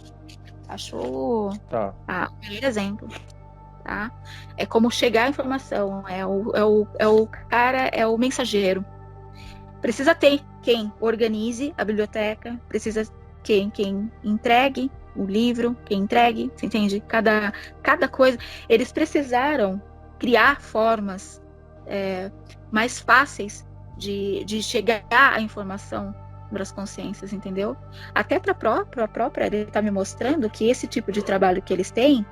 o melhor exemplo, tá? É como chegar a informação, é o cara, é o mensageiro. Precisa ter quem organize a biblioteca, precisa quem entregue o livro, quem entregue, você entende? Cada coisa. Eles precisaram criar formas mais fáceis de chegar à informação das consciências, entendeu? Até para a própria, ele está me mostrando que esse tipo de trabalho que eles têm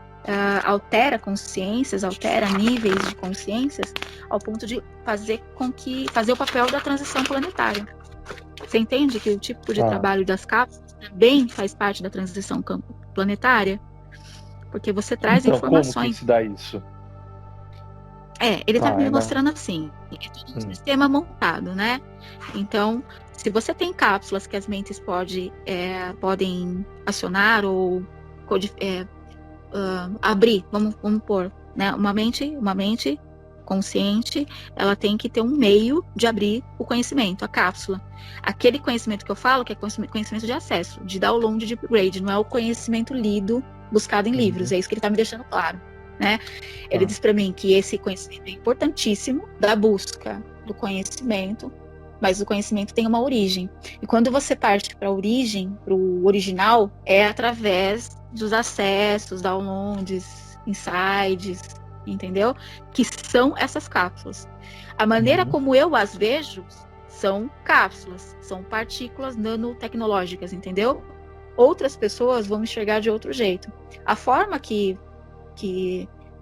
altera consciências, altera níveis de consciências, ao ponto de fazer o papel da transição planetária. Você entende que o tipo de trabalho das cápsulas também faz parte da transição planetária? Porque você traz informações. Como que se dá isso? Ele está me mostrando assim, é todo um sistema montado, né? Então, se você tem cápsulas que as mentes podem acionar ou abrir, vamos pôr, né? Uma mente consciente, ela tem que ter um meio de abrir o conhecimento, a cápsula. Aquele conhecimento que eu falo, que é conhecimento de acesso, de download, de upgrade, não é o conhecimento lido, buscado em livros, é isso que ele está me deixando claro, né? Ele diz para mim que esse conhecimento é importantíssimo, da busca do conhecimento, mas o conhecimento tem uma origem. E quando você parte para a origem, para o original, é através dos acessos, downloads, insights, entendeu? Que são essas cápsulas. A maneira como eu as vejo são cápsulas, são partículas nanotecnológicas, entendeu? Outras pessoas vão enxergar de outro jeito. A forma que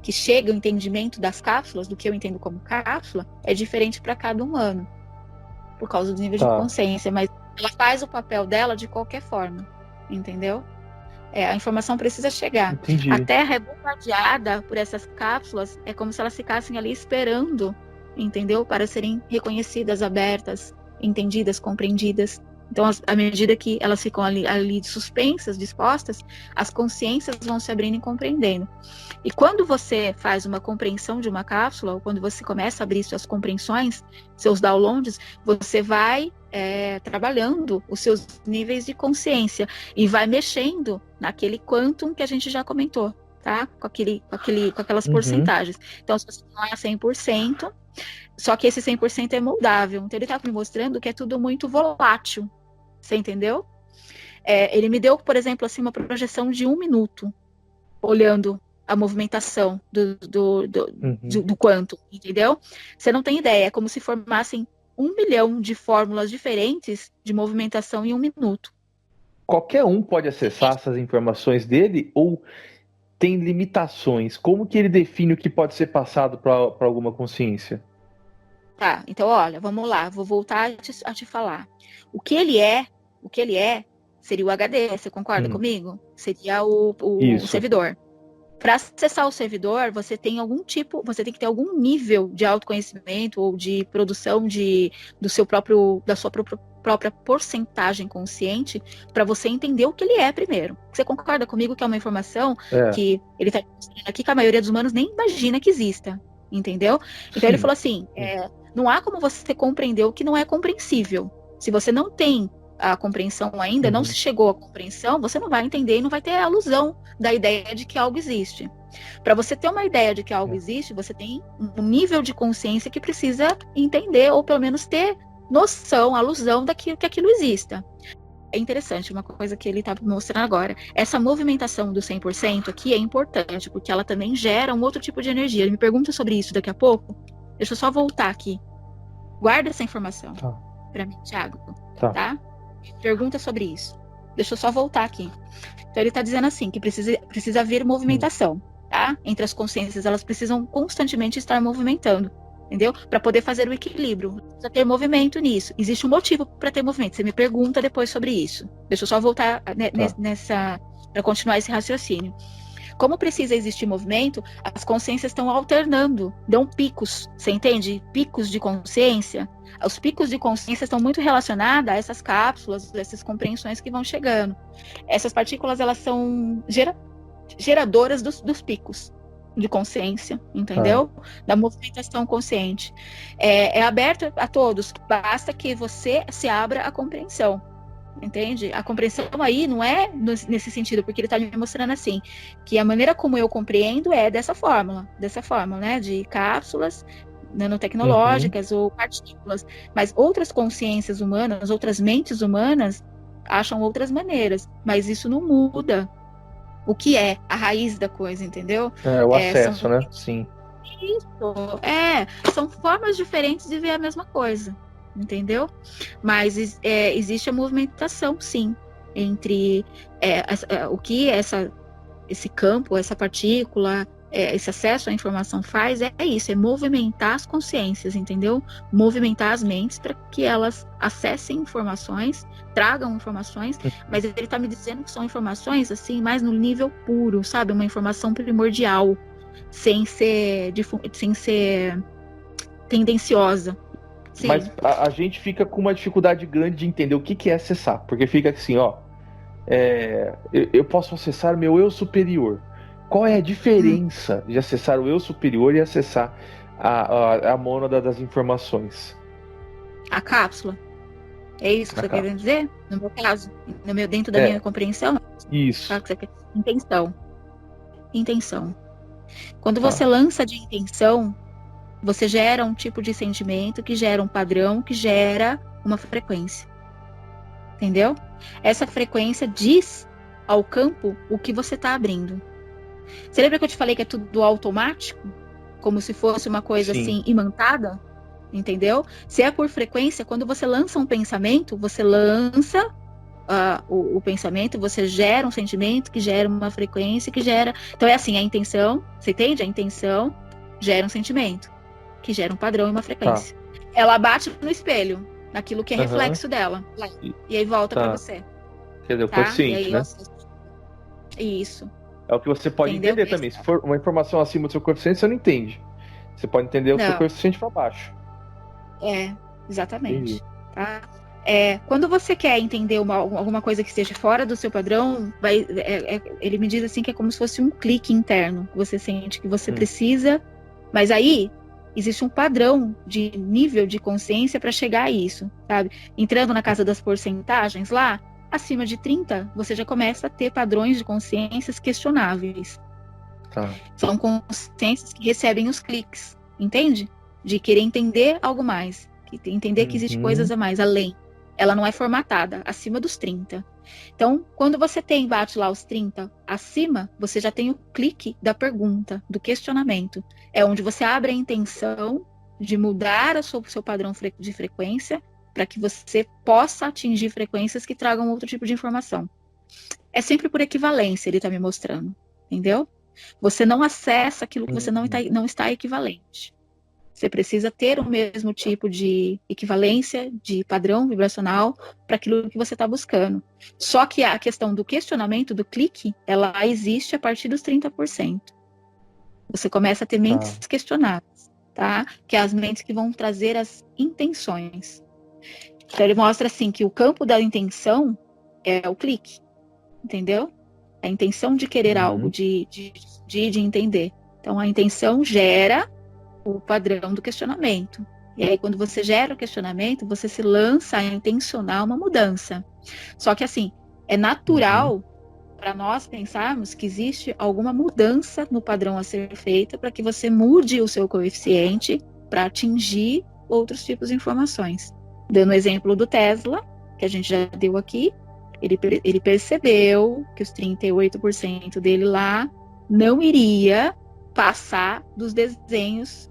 chega o entendimento das cápsulas, do que eu entendo como cápsula, é diferente para cada humano, por causa do nível de consciência, mas ela faz o papel dela de qualquer forma, entendeu? A informação precisa chegar. Entendi. A Terra é bombardeada por essas cápsulas, é como se elas ficassem ali esperando, entendeu? Para serem reconhecidas, abertas, entendidas, compreendidas. Então, à medida que elas ficam ali suspensas, dispostas, as consciências vão se abrindo e compreendendo. E quando você faz uma compreensão de uma cápsula, ou quando você começa a abrir suas compreensões, seus downloads, você vai trabalhando os seus níveis de consciência e vai mexendo naquele quantum que a gente já comentou, tá? Com aquelas porcentagens. Então, se você não é 100%, só que esse 100% é moldável. Então, ele está me mostrando que é tudo muito volátil. Você entendeu? Ele me deu, por exemplo, assim, uma projeção de 1 minuto, olhando a movimentação do quantum, entendeu? Você não tem ideia, é como se formassem 1 milhão de fórmulas diferentes de movimentação em 1 minuto. Qualquer um pode acessar essas informações dele ou tem limitações? Como que ele define o que pode ser passado para alguma consciência? Tá, então olha, vamos lá, vou voltar a te falar. O que ele é seria o HD, você concorda comigo? Seria o servidor. Para acessar o servidor, você tem que ter algum nível de autoconhecimento ou de produção da sua própria porcentagem consciente para você entender o que ele é primeiro. Você concorda comigo que é uma informação que ele está mostrando aqui que a maioria dos humanos nem imagina que exista, entendeu? Então ele falou assim, não há como você compreender o que não é compreensível. Se você não tem a compreensão ainda, não se chegou à compreensão, você não vai entender e não vai ter a alusão da ideia de que algo existe. Para você ter uma ideia de que algo existe, você tem um nível de consciência que precisa entender, ou pelo menos ter noção, alusão que aquilo exista. É interessante, uma coisa que ele está mostrando agora. Essa movimentação do 100% aqui é importante, porque ela também gera um outro tipo de energia. Ele me pergunta sobre isso daqui a pouco. Deixa eu só voltar aqui. Guarda essa informação para mim, Thiago. Tá? Pergunta sobre isso. Deixa eu só voltar aqui. Então ele está dizendo assim, que precisa haver movimentação, tá? Entre as consciências, elas precisam constantemente estar movimentando, entendeu? Para poder fazer o equilíbrio. Precisa ter movimento nisso. Existe um motivo para ter movimento. Você me pergunta depois sobre isso. Deixa eu só voltar para continuar esse raciocínio. Como precisa existir movimento, as consciências estão alternando, dão picos, você entende? Picos de consciência. Os picos de consciência estão muito relacionados a essas cápsulas, essas compreensões que vão chegando. Essas partículas, elas são geradoras dos picos de consciência, entendeu? Da movimentação consciente. É aberto a todos, basta que você se abra à compreensão. Entende? A compreensão aí não é nesse sentido, porque ele está me mostrando assim, que a maneira como eu compreendo é dessa forma, né? De cápsulas nanotecnológicas ou partículas. Mas outras consciências humanas, outras mentes humanas acham outras maneiras. Mas isso não muda o que é a raiz da coisa, entendeu? O acesso, né? Sim. Isso. São formas diferentes de ver a mesma coisa. Entendeu? Mas existe a movimentação, sim, entre o que esse campo, essa partícula, esse acesso à informação faz, isso, é movimentar as consciências, entendeu? Movimentar as mentes para que elas acessem informações, tragam informações, mas ele está me dizendo que são informações, assim, mais no nível puro, sabe? Uma informação primordial, sem ser tendenciosa. Sim. Mas a gente fica com uma dificuldade grande de entender o que é acessar. Porque fica assim, eu posso acessar o meu eu superior. Qual é a diferença de acessar o eu superior e acessar a mônada das informações? A cápsula. É isso que você quer dizer? No meu caso, dentro da minha compreensão? Isso. Intenção. Quando você lança de intenção, você gera um tipo de sentimento que gera um padrão, que gera uma frequência. Entendeu? Essa frequência diz ao campo o que você está abrindo. Você lembra que eu te falei que é tudo automático? Como se fosse uma coisa assim, imantada? Entendeu? Se é por frequência, quando você lança um pensamento, você lança o pensamento, você gera um sentimento que gera uma frequência, que gera... Então é assim, a intenção, você entende? A intenção gera um sentimento, que gera um padrão e uma frequência. Ela bate no espelho, naquilo que é reflexo dela. E aí volta para você. Quer dizer, o consciente, né? Isso. É o que você pode entender também. Se for uma informação acima do seu coeficiente, você não entende. Você pode entender o seu coeficiente para baixo. Exatamente. Tá? Quando você quer entender alguma coisa que esteja fora do seu padrão, ele me diz assim que é como se fosse um clique interno. Você sente que você precisa, mas aí existe um padrão de nível de consciência para chegar a isso, sabe? Entrando na casa das porcentagens lá, acima de 30, você já começa a ter padrões de consciências questionáveis. São consciências que recebem os cliques, entende? De querer entender algo mais, entender que existe coisas a mais, além. Ela não é formatada, acima dos 30. Então, quando você bate lá os 30 acima, você já tem o clique da pergunta, do questionamento. É onde você abre a intenção de mudar o seu padrão de frequência para que você possa atingir frequências que tragam outro tipo de informação. É sempre por equivalência, ele está me mostrando, entendeu? Você não acessa aquilo que você não está equivalente. Você precisa ter o mesmo tipo de equivalência, de padrão vibracional para aquilo que você está buscando. Só que a questão do questionamento, do clique, ela existe a partir dos 30%. Você começa a ter mentes questionáveis, tá? Que é as mentes que vão trazer as intenções. Então ele mostra assim que o campo da intenção é o clique, entendeu? A intenção de querer algo, de entender. Então a intenção gera o padrão do questionamento. E aí, quando você gera o questionamento, você se lança a intencionar uma mudança. Só que, assim, é natural para nós pensarmos que existe alguma mudança no padrão a ser feita para que você mude o seu coeficiente para atingir outros tipos de informações. Dando o exemplo do Tesla, que a gente já deu aqui, ele percebeu que os 38% dele lá não iria passar dos desenhos,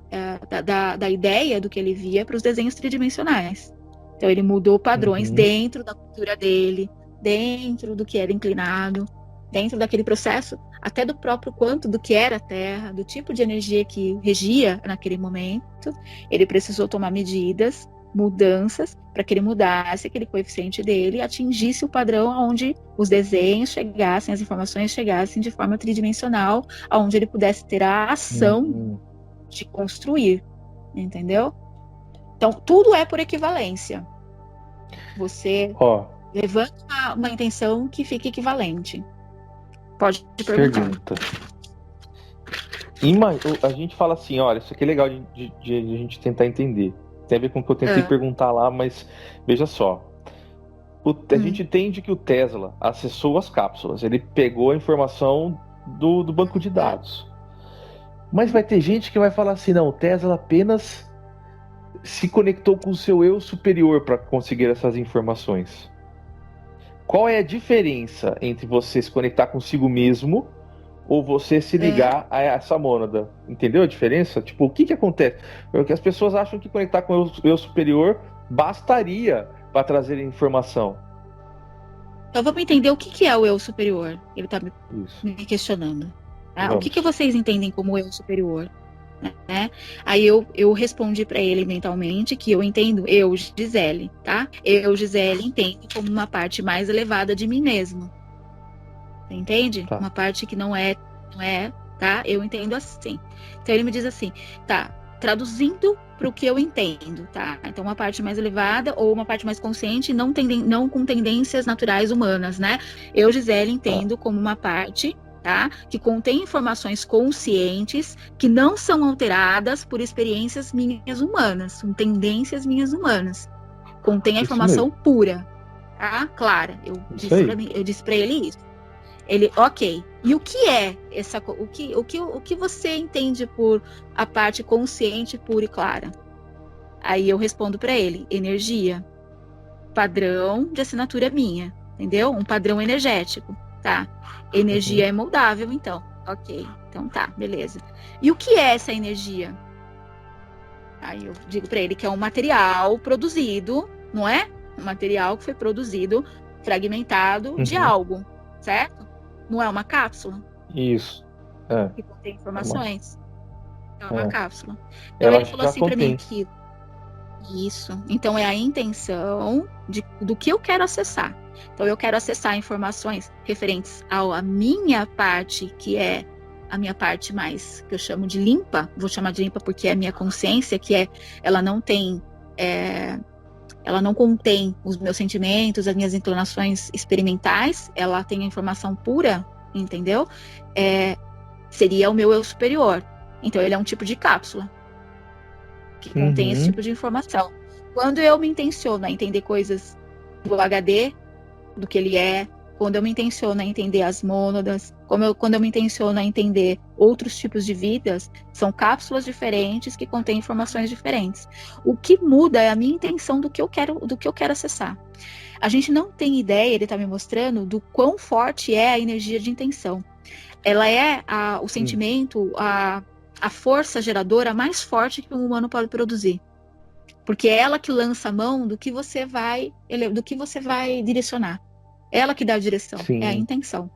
da ideia do que ele via para os desenhos tridimensionais. Então ele mudou padrões dentro da cultura dele, dentro do que era inclinado, dentro daquele processo, até do próprio quanto do que era a Terra, do tipo de energia que regia naquele momento. Ele precisou tomar medidas, mudanças, para que ele mudasse aquele coeficiente dele e atingisse o padrão onde os desenhos chegassem, as informações chegassem de forma tridimensional, onde ele pudesse ter a ação de construir, entendeu? Então, tudo é por equivalência. Você levanta uma intenção que fique equivalente. Pode te perguntar. A gente fala assim, olha, isso aqui é legal de a gente tentar entender. Tem a ver com o que eu tentei perguntar lá, mas veja só. A gente entende que o Tesla acessou as cápsulas, ele pegou a informação do banco de dados. Mas vai ter gente que vai falar assim, não, o Tesla apenas se conectou com o seu eu superior para conseguir essas informações. Qual é a diferença entre você se conectar consigo mesmo ou você se ligar a essa mônada? Entendeu a diferença? Tipo, o que acontece? Porque as pessoas acham que conectar com o eu superior bastaria para trazer informação. Então vamos entender o que é o eu superior. Ele está me questionando. Tá? O que vocês entendem como eu superior? Né? Aí eu respondi para ele mentalmente que eu entendo eu, Gisele, tá? Eu, Gisele, entendo como uma parte mais elevada de mim mesmo. Entende? Uma parte que não é, tá? Eu entendo assim. Então ele me diz assim, tá, traduzindo para o que eu entendo, tá? Então uma parte mais elevada ou uma parte mais consciente, não com tendências naturais humanas, né? Eu, Gisele, entendo como uma parte, tá? Que contém informações conscientes que não são alteradas por experiências minhas humanas, são tendências minhas humanas. Contém a informação pura, tá? Clara. Eu disse para ele isso. Ele, ok, E o que é o que você entende por a parte consciente, pura e clara? Aí eu respondo para ele: energia, padrão de assinatura minha, entendeu? Um padrão energético, tá? Energia é moldável, então. Ok, então tá, beleza. E o que é essa energia? Aí eu digo para ele que é um material produzido, não é? Um material que foi produzido, fragmentado de algo, certo? Não é uma cápsula Isso. É. que contém informações? É uma cápsula. Então Ela ele falou já assim para mim contém. que isso. Então é a intenção do que eu quero acessar. Então eu quero acessar informações referentes à minha parte, que é a minha parte mais, que eu chamo de limpa, vou chamar de limpa porque é a minha consciência, ela não tem, ela não contém os meus sentimentos, as minhas inclinações experimentais, ela tem a informação pura, entendeu? Seria o meu eu superior. Então ele é um tipo de cápsula que contém esse tipo de informação. Quando eu me intenciono a entender coisas do HD, do que ele é, quando eu me intenciono a entender as mônadas, quando eu me intenciono a entender outros tipos de vidas, são cápsulas diferentes que contêm informações diferentes. O que muda é a minha intenção do que eu quero acessar. A gente não tem ideia, ele está me mostrando, do quão forte é a energia de intenção. Ela é o sentimento, a força geradora mais forte que um humano pode produzir. Porque é ela que lança a mão do que você vai direcionar. Ela que dá a direção, é a intenção.